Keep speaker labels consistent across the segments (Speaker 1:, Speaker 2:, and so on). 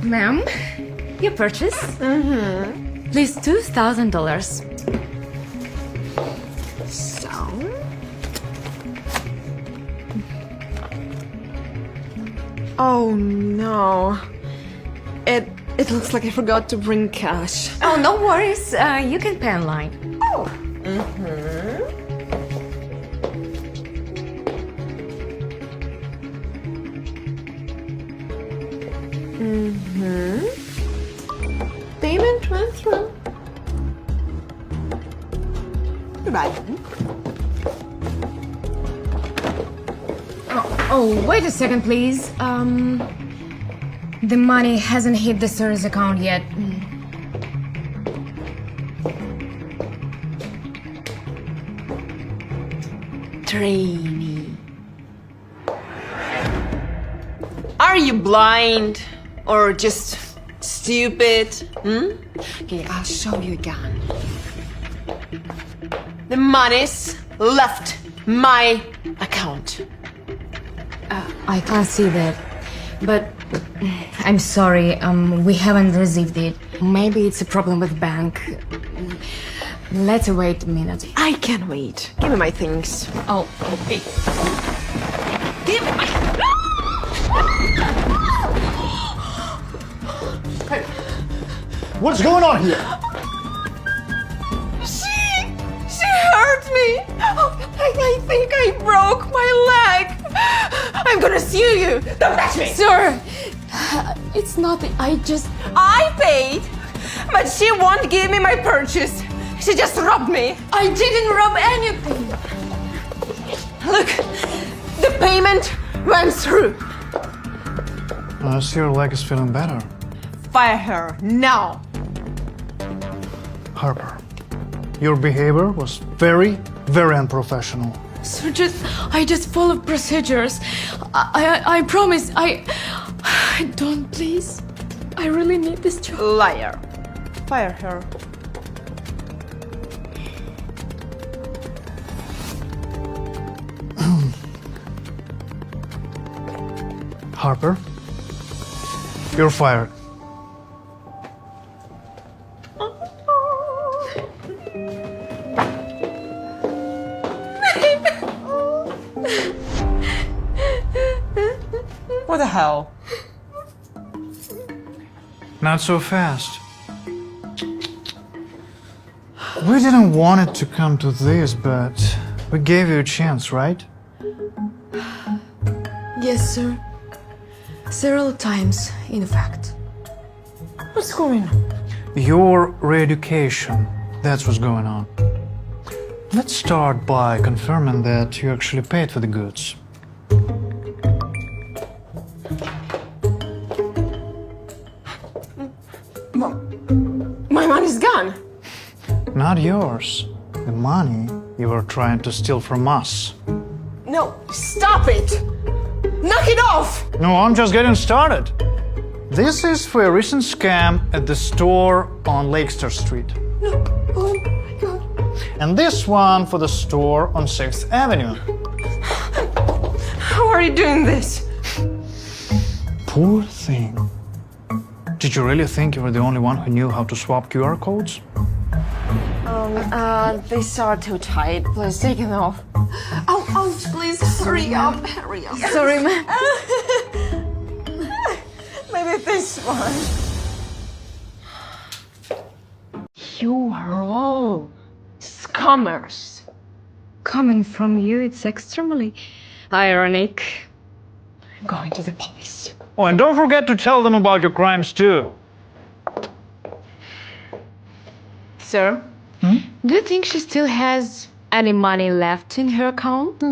Speaker 1: Ma'am, your purchase? Please, $2,000.
Speaker 2: So? Oh no. It looks like I forgot to bring cash.
Speaker 1: Oh, no worries. You can pay online.
Speaker 2: Oh. Payment went through. Goodbye.
Speaker 1: Oh, wait a second, please. The money hasn't hit the store's account yet.
Speaker 2: Trainee. Are you blind or just stupid? Okay, I'll show you again. The money's left my account.
Speaker 1: I can't see that. But I'm sorry, we haven't received it. Maybe it's a problem with bank. Let's wait a minute.
Speaker 2: I can wait. Give me my things.
Speaker 1: Oh, okay.
Speaker 2: Give me my...
Speaker 3: What's going on here?
Speaker 2: She hurt me. I think I broke my leg. I'm gonna sue you. Don't touch me.
Speaker 1: Sir, it's nothing.
Speaker 2: I paid, but she won't give me my purchase. She just robbed me.
Speaker 1: I didn't rob anything.
Speaker 2: Look, the payment went through.
Speaker 3: I see your leg is feeling better.
Speaker 2: Fire her now.
Speaker 3: Harper, your behavior was very, very unprofessional.
Speaker 1: Sir, I just followed procedures. I promise. Don't, please. I really need this job.
Speaker 2: Liar. Fire her.
Speaker 3: Harper, you're fired.
Speaker 2: What the hell?
Speaker 3: Not so fast. We didn't want it to come to this, but we gave you a chance, right?
Speaker 1: Yes, sir. Several times, in fact.
Speaker 2: What's going on?
Speaker 3: Your re-education, that's what's going on. Let's start by confirming that you actually paid for the goods.
Speaker 2: My money's gone.
Speaker 3: Not yours. The money you were trying to steal from us.
Speaker 2: No, stop it. Knock it off.
Speaker 3: No, I'm just getting started. This is for a recent scam at the store on Lakester Street.
Speaker 2: No. Oh my God.
Speaker 3: And this one for the store on 6th Avenue.
Speaker 2: How are you doing this?
Speaker 3: Poor thing. Did you really think you were the only one who knew how to swap QR codes?
Speaker 2: These are too tight. Please take them off. Oh, please hurry up. Hurry up.
Speaker 1: Sorry, ma'am.
Speaker 2: Maybe this one. You are all scammers.
Speaker 1: Coming from you, it's extremely ironic.
Speaker 2: I'm going to the police.
Speaker 3: Oh, and don't forget to tell them about your crimes too.
Speaker 2: Sir?
Speaker 1: Do you think she still has any money left in her account?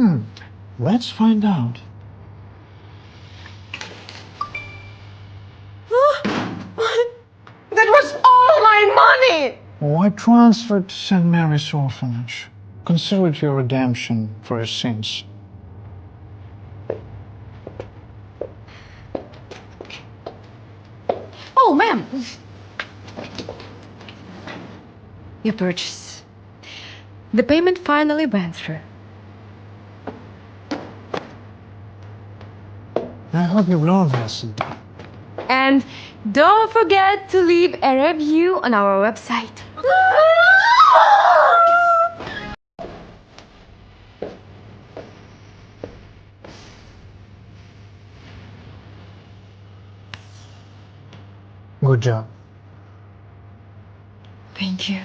Speaker 3: Let's find out.
Speaker 2: That was all my money!
Speaker 3: Oh, I transferred to St. Mary's Orphanage. Consider it your redemption for your sins.
Speaker 1: Oh, ma'am. Your purchase. The payment finally went through.
Speaker 3: I hope you've learned a lesson.
Speaker 1: And don't forget to leave a review on our website.
Speaker 3: Good job.
Speaker 1: Thank you.